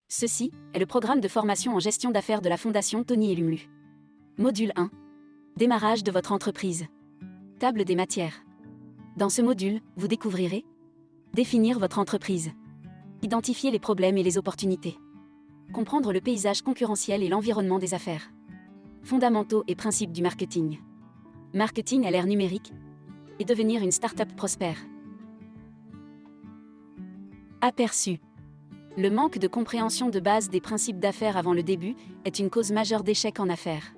Ceci est le programme de formation en gestion d'affaires de la Fondation Tony Elumelu. Module 1. Démarrage de votre entreprise. Table des matières. Dans ce module, vous découvrirez définir votre entreprise, identifier les problèmes et les opportunités, comprendre le paysage concurrentiel et l'environnement des affaires, fondamentaux et principes du marketing, marketing à l'ère numérique et devenir une start-up prospère. Aperçu. Le manque de compréhension de base des principes d'affaires avant le début est une cause majeure d'échec en affaires.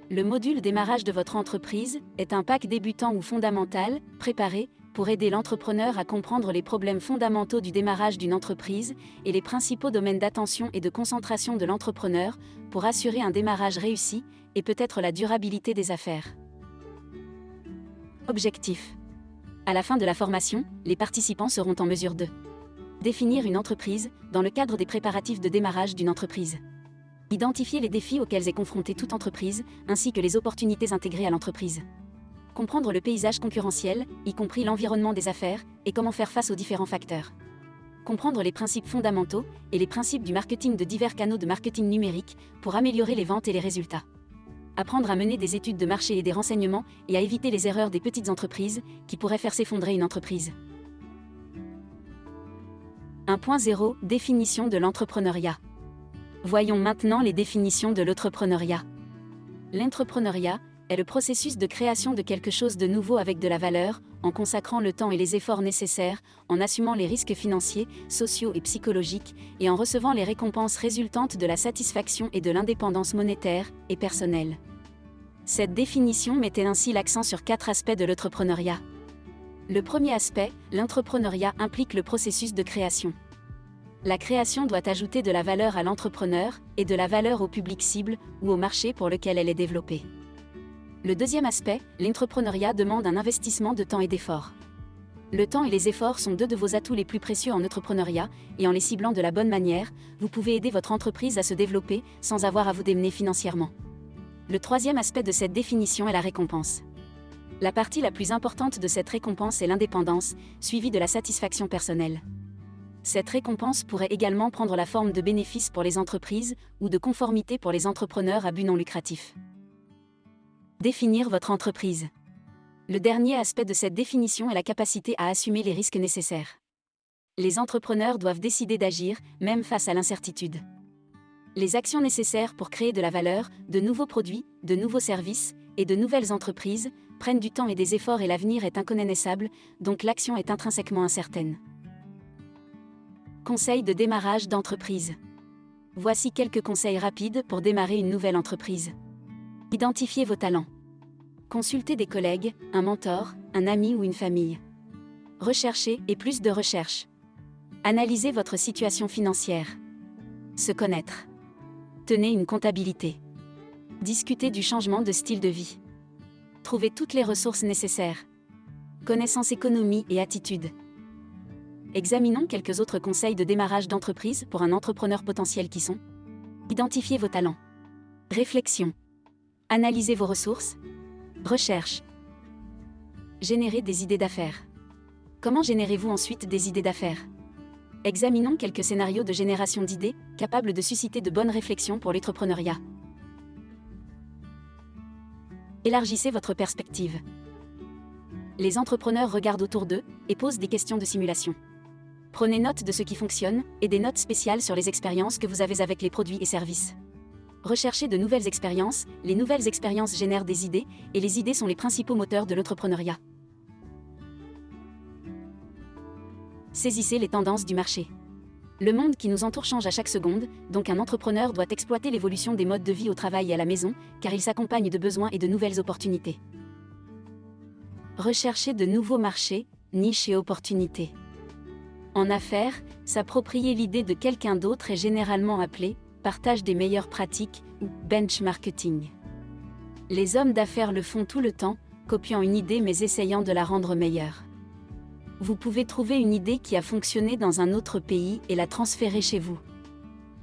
Le module démarrage de votre entreprise est un pack débutant ou fondamental, préparé, pour aider l'entrepreneur à comprendre les problèmes fondamentaux du démarrage d'une entreprise et les principaux domaines d'attention et de concentration de l'entrepreneur pour assurer un démarrage réussi et peut-être la durabilité des affaires. Objectif. À la fin de la formation, les participants seront en mesure de définir une entreprise dans le cadre des préparatifs de démarrage d'une entreprise. Identifier les défis auxquels est confrontée toute entreprise, ainsi que les opportunités intégrées à l'entreprise. Comprendre le paysage concurrentiel, y compris l'environnement des affaires, et comment faire face aux différents facteurs. Comprendre les principes fondamentaux et les principes du marketing de divers canaux de marketing numérique pour améliorer les ventes et les résultats. Apprendre à mener des études de marché et des renseignements et à éviter les erreurs des petites entreprises qui pourraient faire s'effondrer une entreprise. 1.0 Définition de l'entrepreneuriat. Voyons maintenant les définitions de l'entrepreneuriat. L'entrepreneuriat est le processus de création de quelque chose de nouveau avec de la valeur, en consacrant le temps et les efforts nécessaires, en assumant les risques financiers, sociaux et psychologiques, et en recevant les récompenses résultantes de la satisfaction et de l'indépendance monétaire et personnelle. Cette définition mettait ainsi l'accent sur 4 aspects de l'entrepreneuriat. Le premier aspect, l'entrepreneuriat implique le processus de création. La création doit ajouter de la valeur à l'entrepreneur et de la valeur au public cible ou au marché pour lequel elle est développée. Le deuxième aspect, l'entrepreneuriat demande un investissement de temps et d'efforts. Le temps et les efforts sont 2 de vos atouts les plus précieux en entrepreneuriat, et en les ciblant de la bonne manière, vous pouvez aider votre entreprise à se développer sans avoir à vous démener financièrement. Le troisième aspect de cette définition est la récompense. La partie la plus importante de cette récompense est l'indépendance, suivie de la satisfaction personnelle. Cette récompense pourrait également prendre la forme de bénéfices pour les entreprises ou de conformité pour les entrepreneurs à but non lucratif. Définir votre entreprise. Le dernier aspect de cette définition est la capacité à assumer les risques nécessaires. Les entrepreneurs doivent décider d'agir, même face à l'incertitude. Les actions nécessaires pour créer de la valeur, de nouveaux produits, de nouveaux services et de nouvelles entreprises prennent du temps et des efforts et l'avenir est inconnaissable, donc l'action est intrinsèquement incertaine. Conseils de démarrage d'entreprise. Voici quelques conseils rapides pour démarrer une nouvelle entreprise. Identifiez vos talents. Consultez des collègues, un mentor, un ami ou une famille. Recherchez et plus de recherche. Analysez votre situation financière. Se connaître. Tenez une comptabilité. Discutez du changement de style de vie. Trouvez toutes les ressources nécessaires. Connaissance économie et attitude. Examinons quelques autres conseils de démarrage d'entreprise pour un entrepreneur potentiel qui sont: identifiez vos talents. Réflexion. Analysez vos ressources. Recherche. Générez des idées d'affaires. Comment générez-vous ensuite des idées d'affaires? Examinons quelques scénarios de génération d'idées, capables de susciter de bonnes réflexions pour l'entrepreneuriat. Élargissez votre perspective. Les entrepreneurs regardent autour d'eux et posent des questions de simulation. Prenez note de ce qui fonctionne et des notes spéciales sur les expériences que vous avez avec les produits et services. Recherchez de nouvelles expériences, les nouvelles expériences génèrent des idées, et les idées sont les principaux moteurs de l'entrepreneuriat. Saisissez les tendances du marché. Le monde qui nous entoure change à chaque seconde, donc un entrepreneur doit exploiter l'évolution des modes de vie au travail et à la maison, car il s'accompagne de besoins et de nouvelles opportunités. Recherchez de nouveaux marchés, niches et opportunités. En affaires, s'approprier l'idée de quelqu'un d'autre est généralement appelé partage des meilleures pratiques ou benchmarking. Les hommes d'affaires le font tout le temps, copiant une idée mais essayant de la rendre meilleure. Vous pouvez trouver une idée qui a fonctionné dans un autre pays et la transférer chez vous.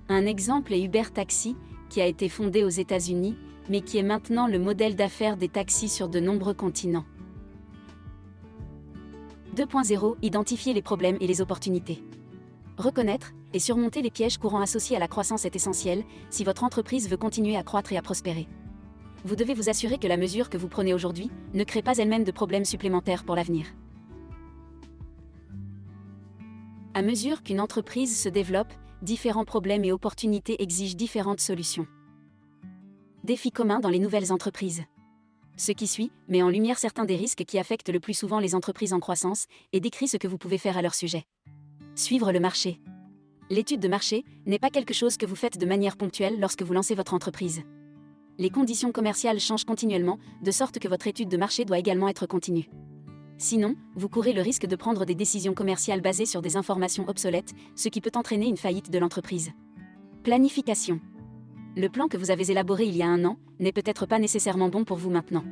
Un exemple est Uber Taxi, qui a été fondé aux États-Unis, mais qui est maintenant le modèle d'affaires des taxis sur de nombreux continents. 2.0 Identifier les problèmes et les opportunités. Reconnaître et surmonter les pièges courants associés à la croissance est essentiel si votre entreprise veut continuer à croître et à prospérer. Vous devez vous assurer que la mesure que vous prenez aujourd'hui ne crée pas elle-même de problèmes supplémentaires pour l'avenir. À mesure qu'une entreprise se développe, différents problèmes et opportunités exigent différentes solutions. Défis communs dans les nouvelles entreprises. Ce qui suit met en lumière certains des risques qui affectent le plus souvent les entreprises en croissance et décrit ce que vous pouvez faire à leur sujet. Suivre le marché. L'étude de marché n'est pas quelque chose que vous faites de manière ponctuelle lorsque vous lancez votre entreprise. Les conditions commerciales changent continuellement, de sorte que votre étude de marché doit également être continue. Sinon, vous courez le risque de prendre des décisions commerciales basées sur des informations obsolètes, ce qui peut entraîner une faillite de l'entreprise. Planification. Le plan que vous avez élaboré il y a un an n'est peut-être pas nécessairement bon pour vous maintenant.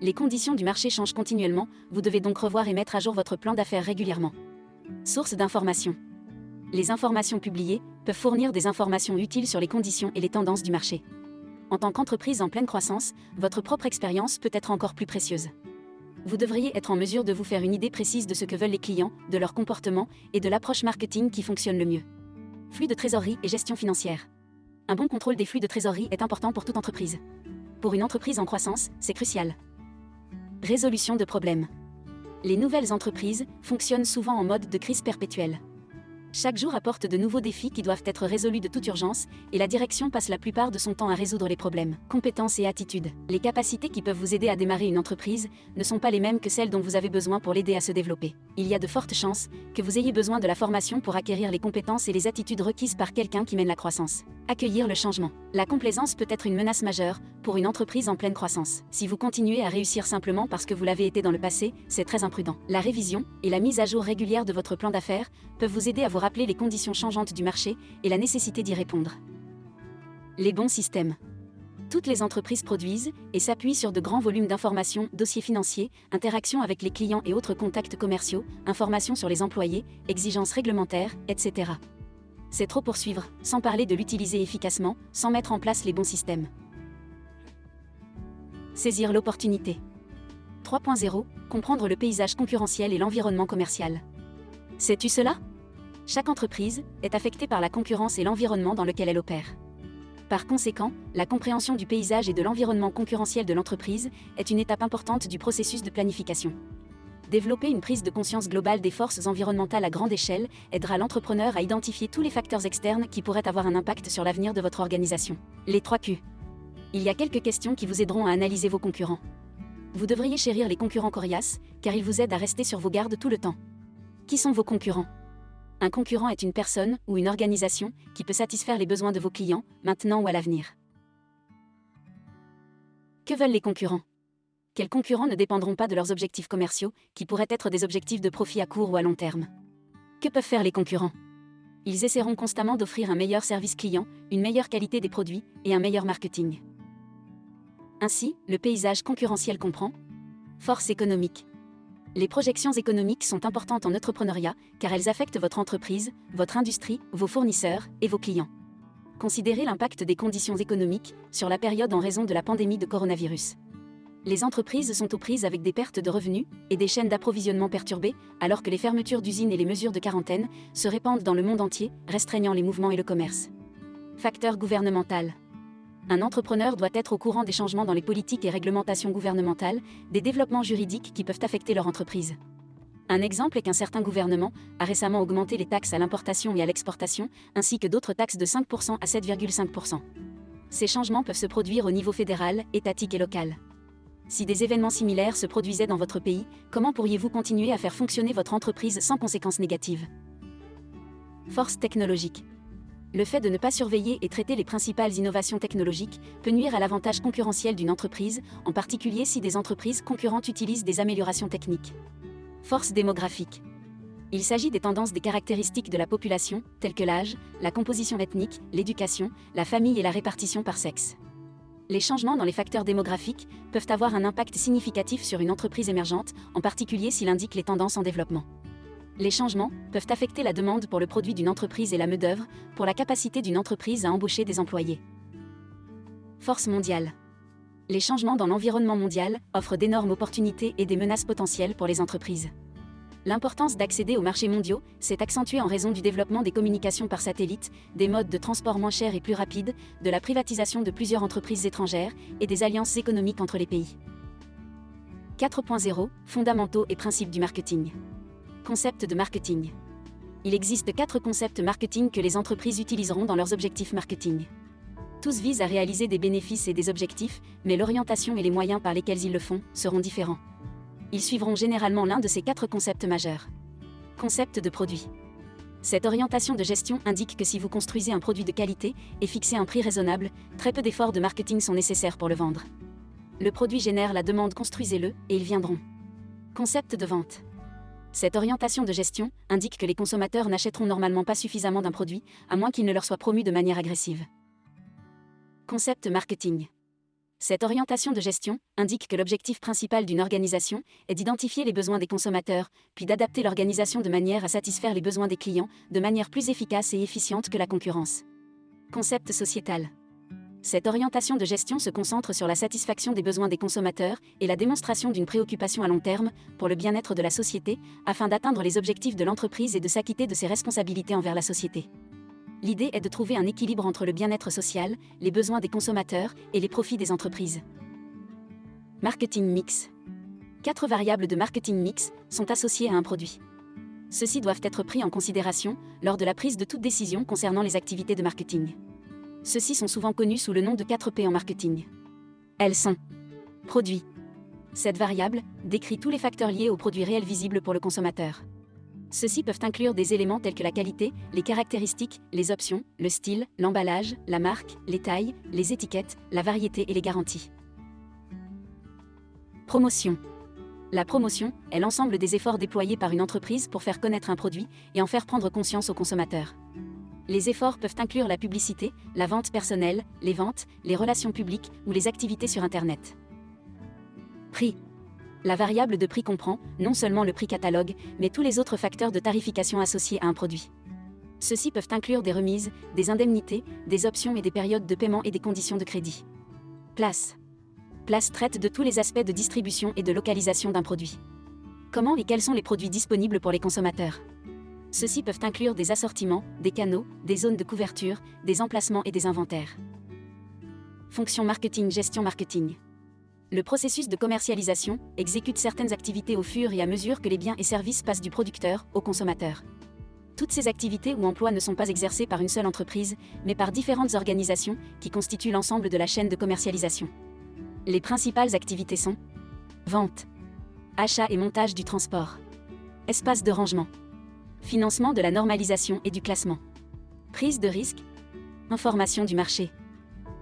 Les conditions du marché changent continuellement, vous devez donc revoir et mettre à jour votre plan d'affaires régulièrement. Source d'informations. Les informations publiées peuvent fournir des informations utiles sur les conditions et les tendances du marché. En tant qu'entreprise en pleine croissance, votre propre expérience peut être encore plus précieuse. Vous devriez être en mesure de vous faire une idée précise de ce que veulent les clients, de leur comportement et de l'approche marketing qui fonctionne le mieux. Flux de trésorerie et gestion financière. Un bon contrôle des flux de trésorerie est important pour toute entreprise. Pour une entreprise en croissance, c'est crucial. Résolution de problèmes. Les nouvelles entreprises fonctionnent souvent en mode de crise perpétuelle. Chaque jour apporte de nouveaux défis qui doivent être résolus de toute urgence, et la direction passe la plupart de son temps à résoudre les problèmes. Compétences et attitudes. Les capacités qui peuvent vous aider à démarrer une entreprise ne sont pas les mêmes que celles dont vous avez besoin pour l'aider à se développer. Il y a de fortes chances que vous ayez besoin de la formation pour acquérir les compétences et les attitudes requises par quelqu'un qui mène la croissance. Accueillir le changement. La complaisance peut être une menace majeure pour une entreprise en pleine croissance. Si vous continuez à réussir simplement parce que vous l'avez été dans le passé, c'est très imprudent. La révision et la mise à jour régulière de votre plan d'affaires peuvent vous aider à vous rappeler les conditions changeantes du marché et la nécessité d'y répondre. Les bons systèmes. Toutes les entreprises produisent et s'appuient sur de grands volumes d'informations, dossiers financiers, interactions avec les clients et autres contacts commerciaux, informations sur les employés, exigences réglementaires, etc. C'est trop pour suivre, sans parler de l'utiliser efficacement, sans mettre en place les bons systèmes. Saisir l'opportunité. 3.0. Comprendre le paysage concurrentiel et l'environnement commercial. Sais-tu cela ? Chaque entreprise est affectée par la concurrence et l'environnement dans lequel elle opère. Par conséquent, la compréhension du paysage et de l'environnement concurrentiel de l'entreprise est une étape importante du processus de planification. Développer une prise de conscience globale des forces environnementales à grande échelle aidera l'entrepreneur à identifier tous les facteurs externes qui pourraient avoir un impact sur l'avenir de votre organisation. Les 3 Q. Il y a quelques questions qui vous aideront à analyser vos concurrents. Vous devriez chérir les concurrents coriaces, car ils vous aident à rester sur vos gardes tout le temps. Qui sont vos concurrents ? Un concurrent est une personne ou une organisation qui peut satisfaire les besoins de vos clients, maintenant ou à l'avenir. Que veulent les concurrents ? Quels concurrents ne dépendront pas de leurs objectifs commerciaux, qui pourraient être des objectifs de profit à court ou à long terme ? Que peuvent faire les concurrents ? Ils essaieront constamment d'offrir un meilleur service client, une meilleure qualité des produits et un meilleur marketing. Ainsi, le paysage concurrentiel comprend force économique. Les projections économiques sont importantes en entrepreneuriat car elles affectent votre entreprise, votre industrie, vos fournisseurs et vos clients. Considérez l'impact des conditions économiques sur la période en raison de la pandémie de coronavirus. Les entreprises sont aux prises avec des pertes de revenus et des chaînes d'approvisionnement perturbées, alors que les fermetures d'usines et les mesures de quarantaine se répandent dans le monde entier, restreignant les mouvements et le commerce. Facteur gouvernemental. Un entrepreneur doit être au courant des changements dans les politiques et réglementations gouvernementales, des développements juridiques qui peuvent affecter leur entreprise. Un exemple est qu'un certain gouvernement a récemment augmenté les taxes à l'importation et à l'exportation, ainsi que d'autres taxes de 5% à 7,5%. Ces changements peuvent se produire au niveau fédéral, étatique et local. Si des événements similaires se produisaient dans votre pays, comment pourriez-vous continuer à faire fonctionner votre entreprise sans conséquences négatives ? Force technologique. Le fait de ne pas surveiller et traiter les principales innovations technologiques peut nuire à l'avantage concurrentiel d'une entreprise, en particulier si des entreprises concurrentes utilisent des améliorations techniques. Force démographique. Il s'agit des tendances des caractéristiques de la population, telles que l'âge, la composition ethnique, l'éducation, la famille et la répartition par sexe. Les changements dans les facteurs démographiques peuvent avoir un impact significatif sur une entreprise émergente, en particulier s'il indique les tendances en développement. Les changements peuvent affecter la demande pour le produit d'une entreprise et la main-d'œuvre, pour la capacité d'une entreprise à embaucher des employés. Force mondiale. Les changements dans l'environnement mondial offrent d'énormes opportunités et des menaces potentielles pour les entreprises. L'importance d'accéder aux marchés mondiaux s'est accentuée en raison du développement des communications par satellite, des modes de transport moins chers et plus rapides, de la privatisation de plusieurs entreprises étrangères et des alliances économiques entre les pays. 4.0 Fondamentaux et principes du marketing. Concept de marketing. Il existe 4 concepts marketing que les entreprises utiliseront dans leurs objectifs marketing. Tous visent à réaliser des bénéfices et des objectifs, mais l'orientation et les moyens par lesquels ils le font seront différents. Ils suivront généralement l'un de ces 4 concepts majeurs. Concept de produit. Cette orientation de gestion indique que si vous construisez un produit de qualité et fixez un prix raisonnable, très peu d'efforts de marketing sont nécessaires pour le vendre. Le produit génère la demande, construisez-le, et ils viendront. Concept de vente. Cette orientation de gestion indique que les consommateurs n'achèteront normalement pas suffisamment d'un produit, à moins qu'il ne leur soit promu de manière agressive. Concept marketing. Cette orientation de gestion indique que l'objectif principal d'une organisation est d'identifier les besoins des consommateurs, puis d'adapter l'organisation de manière à satisfaire les besoins des clients de manière plus efficace et efficiente que la concurrence. Concept sociétal. Cette orientation de gestion se concentre sur la satisfaction des besoins des consommateurs et la démonstration d'une préoccupation à long terme pour le bien-être de la société, afin d'atteindre les objectifs de l'entreprise et de s'acquitter de ses responsabilités envers la société. L'idée est de trouver un équilibre entre le bien-être social, les besoins des consommateurs et les profits des entreprises. Marketing mix. 4 variables de marketing mix sont associées à un produit. Ceux-ci doivent être pris en considération lors de la prise de toute décision concernant les activités de marketing. Ceux-ci sont souvent connus sous le nom de 4P en marketing. Elles sont produit. Cette variable décrit tous les facteurs liés au produit réel visible pour le consommateur. Ceux-ci peuvent inclure des éléments tels que la qualité, les caractéristiques, les options, le style, l'emballage, la marque, les tailles, les étiquettes, la variété et les garanties. Promotion. La promotion est l'ensemble des efforts déployés par une entreprise pour faire connaître un produit et en faire prendre conscience aux consommateurs. Les efforts peuvent inclure la publicité, la vente personnelle, les ventes, les relations publiques ou les activités sur Internet. Prix. La variable de prix comprend non seulement le prix catalogue, mais tous les autres facteurs de tarification associés à un produit. Ceux-ci peuvent inclure des remises, des indemnités, des options et des périodes de paiement et des conditions de crédit. Place. Place traite de tous les aspects de distribution et de localisation d'un produit. Comment et quels sont les produits disponibles pour les consommateurs? Ceux-ci peuvent inclure des assortiments, des canaux, des zones de couverture, des emplacements et des inventaires. Fonction marketing, gestion marketing. Le processus de commercialisation exécute certaines activités au fur et à mesure que les biens et services passent du producteur au consommateur. Toutes ces activités ou emplois ne sont pas exercés par une seule entreprise, mais par différentes organisations qui constituent l'ensemble de la chaîne de commercialisation. Les principales activités sont vente, achat et montage du transport, espace de rangement, financement de la normalisation et du classement, prise de risque, information du marché.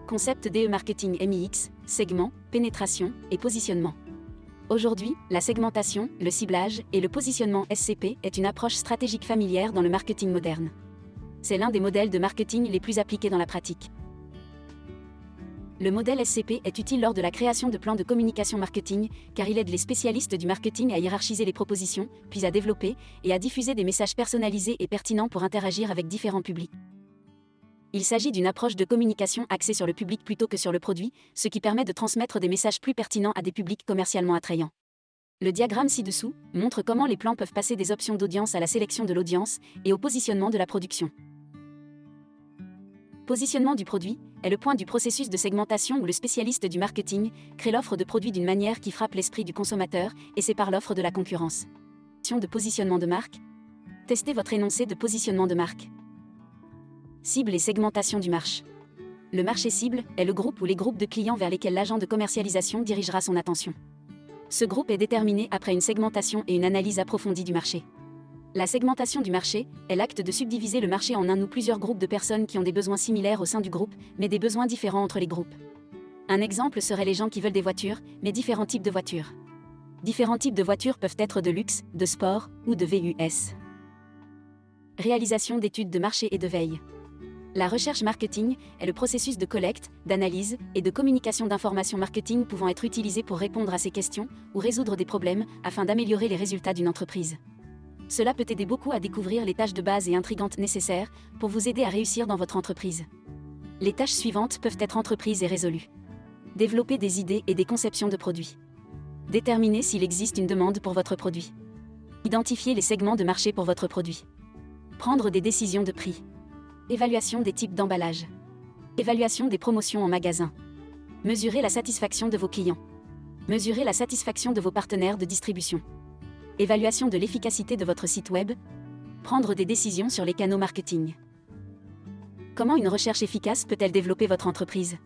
Concept DE marketing MIX, segment, pénétration et positionnement. Aujourd'hui, la segmentation, le ciblage et le positionnement SCP est une approche stratégique familière dans le marketing moderne. C'est l'un des modèles de marketing les plus appliqués dans la pratique. Le modèle SCP est utile lors de la création de plans de communication marketing, car il aide les spécialistes du marketing à hiérarchiser les propositions, puis à développer et à diffuser des messages personnalisés et pertinents pour interagir avec différents publics. Il s'agit d'une approche de communication axée sur le public plutôt que sur le produit, ce qui permet de transmettre des messages plus pertinents à des publics commercialement attrayants. Le diagramme ci-dessous montre comment les plans peuvent passer des options d'audience à la sélection de l'audience et au positionnement de la production. Positionnement du produit est le point du processus de segmentation où le spécialiste du marketing crée l'offre de produit d'une manière qui frappe l'esprit du consommateur et sépare l'offre de la concurrence. De positionnement de marque. Testez votre énoncé de positionnement de marque. Cible et segmentation du marché. Le marché cible est le groupe ou les groupes de clients vers lesquels l'agent de commercialisation dirigera son attention. Ce groupe est déterminé après une segmentation et une analyse approfondie du marché. La segmentation du marché est l'acte de subdiviser le marché en un ou plusieurs groupes de personnes qui ont des besoins similaires au sein du groupe, mais des besoins différents entre les groupes. Un exemple serait les gens qui veulent des voitures, mais différents types de voitures. Différents types de voitures peuvent être de luxe, de sport ou de VUS. Réalisation d'études de marché et de veille. La recherche marketing est le processus de collecte, d'analyse et de communication d'informations marketing pouvant être utilisé pour répondre à ces questions ou résoudre des problèmes afin d'améliorer les résultats d'une entreprise. Cela peut aider beaucoup à découvrir les tâches de base et intrigantes nécessaires pour vous aider à réussir dans votre entreprise. Les tâches suivantes peuvent être entreprises et résolues. Développer des idées et des conceptions de produits. Déterminer s'il existe une demande pour votre produit. Identifier les segments de marché pour votre produit. Prendre des décisions de prix. Évaluation des types d'emballage. Évaluation des promotions en magasin. Mesurer la satisfaction de vos clients. Mesurer la satisfaction de vos partenaires de distribution. Évaluation de l'efficacité de votre site web. Prendre des décisions sur les canaux marketing. Comment une recherche efficace peut-elle développer votre entreprise?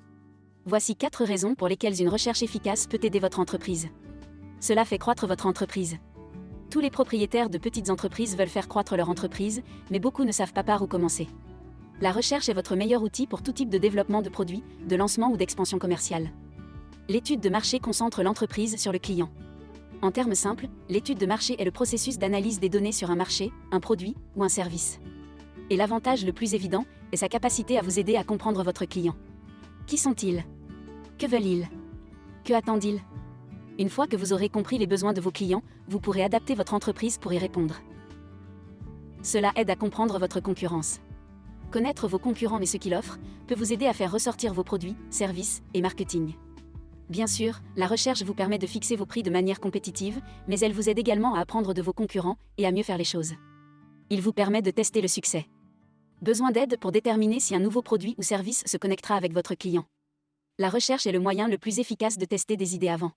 Voici 4 raisons pour lesquelles une recherche efficace peut aider votre entreprise. Cela fait croître votre entreprise. Tous les propriétaires de petites entreprises veulent faire croître leur entreprise, mais beaucoup ne savent pas par où commencer. La recherche est votre meilleur outil pour tout type de développement de produits, de lancement ou d'expansion commerciale. L'étude de marché concentre l'entreprise sur le client. En termes simples, l'étude de marché est le processus d'analyse des données sur un marché, un produit ou un service. Et l'avantage le plus évident est sa capacité à vous aider à comprendre votre client. Qui sont-ils? Que veulent-ils? Que attendent-ils? Une fois que vous aurez compris les besoins de vos clients, vous pourrez adapter votre entreprise pour y répondre. Cela aide à comprendre votre concurrence. Connaître vos concurrents et ce qu'ils offrent peut vous aider à faire ressortir vos produits, services et marketing. Bien sûr, la recherche vous permet de fixer vos prix de manière compétitive, mais elle vous aide également à apprendre de vos concurrents et à mieux faire les choses. Il vous permet de tester le succès. Besoin d'aide pour déterminer si un nouveau produit ou service se connectera avec votre client. La recherche est le moyen le plus efficace de tester des idées avant.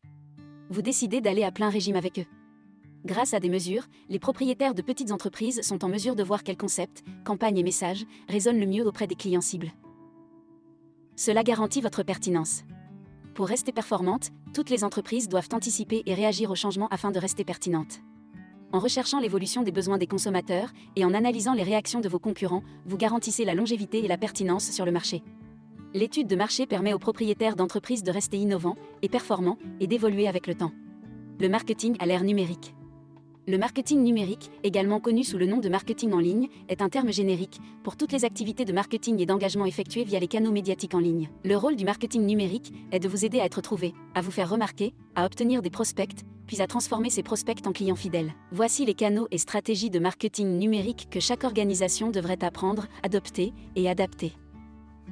Vous décidez d'aller à plein régime avec eux. Grâce à des mesures, les propriétaires de petites entreprises sont en mesure de voir quels concepts, campagnes et messages résonnent le mieux auprès des clients cibles. Cela garantit votre pertinence. Pour rester performante, toutes les entreprises doivent anticiper et réagir aux changements afin de rester pertinentes. En recherchant l'évolution des besoins des consommateurs et en analysant les réactions de vos concurrents, vous garantissez la longévité et la pertinence sur le marché. L'étude de marché permet aux propriétaires d'entreprises de rester innovants et performants et d'évoluer avec le temps. Le marketing à l'ère numérique. Le marketing numérique, également connu sous le nom de marketing en ligne, est un terme générique pour toutes les activités de marketing et d'engagement effectuées via les canaux médiatiques en ligne. Le rôle du marketing numérique est de vous aider à être trouvé, à vous faire remarquer, à obtenir des prospects, puis à transformer ces prospects en clients fidèles. Voici les canaux et stratégies de marketing numérique que chaque organisation devrait apprendre, adopter et adapter.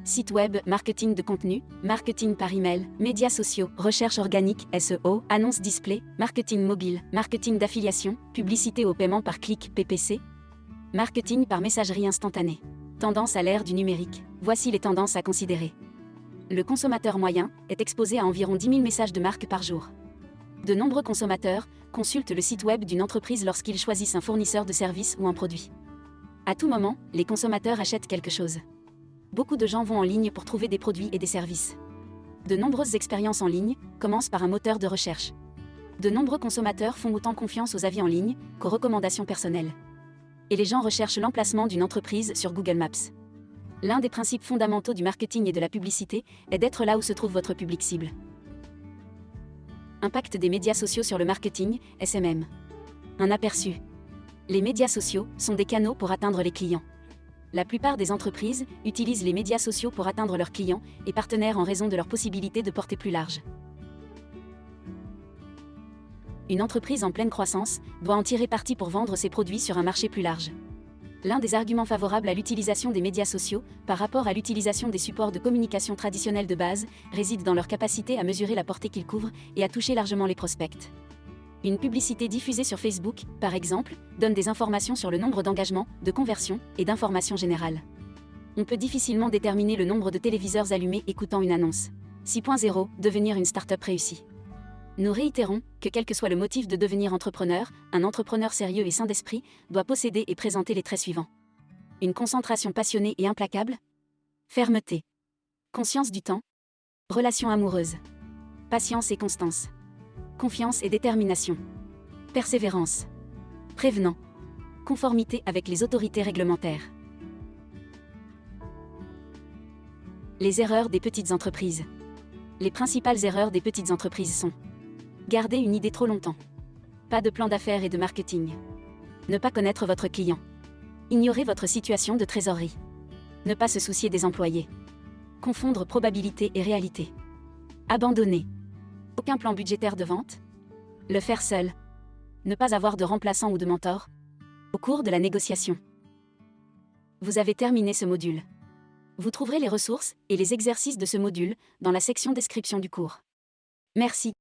Site web, marketing de contenu, marketing par email, médias sociaux, recherche organique, SEO, annonce display, marketing mobile, marketing d'affiliation, publicité au paiement par clic, PPC, marketing par messagerie instantanée. Tendance à l'ère du numérique. Voici les tendances à considérer. Le consommateur moyen est exposé à environ 10 000 messages de marque par jour. De nombreux consommateurs consultent le site web d'une entreprise lorsqu'ils choisissent un fournisseur de services ou un produit. À tout moment, les consommateurs achètent quelque chose. Beaucoup de gens vont en ligne pour trouver des produits et des services. De nombreuses expériences en ligne commencent par un moteur de recherche. De nombreux consommateurs font autant confiance aux avis en ligne qu'aux recommandations personnelles. Et les gens recherchent l'emplacement d'une entreprise sur Google Maps. L'un des principes fondamentaux du marketing et de la publicité est d'être là où se trouve votre public cible. Impact des médias sociaux sur le marketing, SMM. Un aperçu. Les médias sociaux sont des canaux pour atteindre les clients. La plupart des entreprises utilisent les médias sociaux pour atteindre leurs clients et partenaires en raison de leur possibilité de porter plus large. Une entreprise en pleine croissance doit en tirer parti pour vendre ses produits sur un marché plus large. L'un des arguments favorables à l'utilisation des médias sociaux, par rapport à l'utilisation des supports de communication traditionnels de base, réside dans leur capacité à mesurer la portée qu'ils couvrent et à toucher largement les prospects. Une publicité diffusée sur Facebook, par exemple, donne des informations sur le nombre d'engagements, de conversions et d'informations générales. On peut difficilement déterminer le nombre de téléviseurs allumés écoutant une annonce. 6.0 Devenir une start-up réussie. Nous réitérons que quel que soit le motif de devenir entrepreneur, un entrepreneur sérieux et sain d'esprit doit posséder et présenter les traits suivants. Une concentration passionnée et implacable. Fermeté. Conscience du temps. Relation amoureuse. Patience et constance. Confiance et détermination. Persévérance. Prévenant. Conformité avec les autorités réglementaires. Les erreurs des petites entreprises. Les principales erreurs des petites entreprises sont: garder une idée trop longtemps. Pas de plan d'affaires et de marketing. Ne pas connaître votre client. Ignorer votre situation de trésorerie. Ne pas se soucier des employés. Confondre probabilité et réalité. Abandonner. Aucun plan budgétaire de vente. Le faire seul. Ne pas avoir de remplaçant ou de mentor. Au cours de la négociation. Vous avez terminé ce module. Vous trouverez les ressources et les exercices de ce module dans la section description du cours. Merci.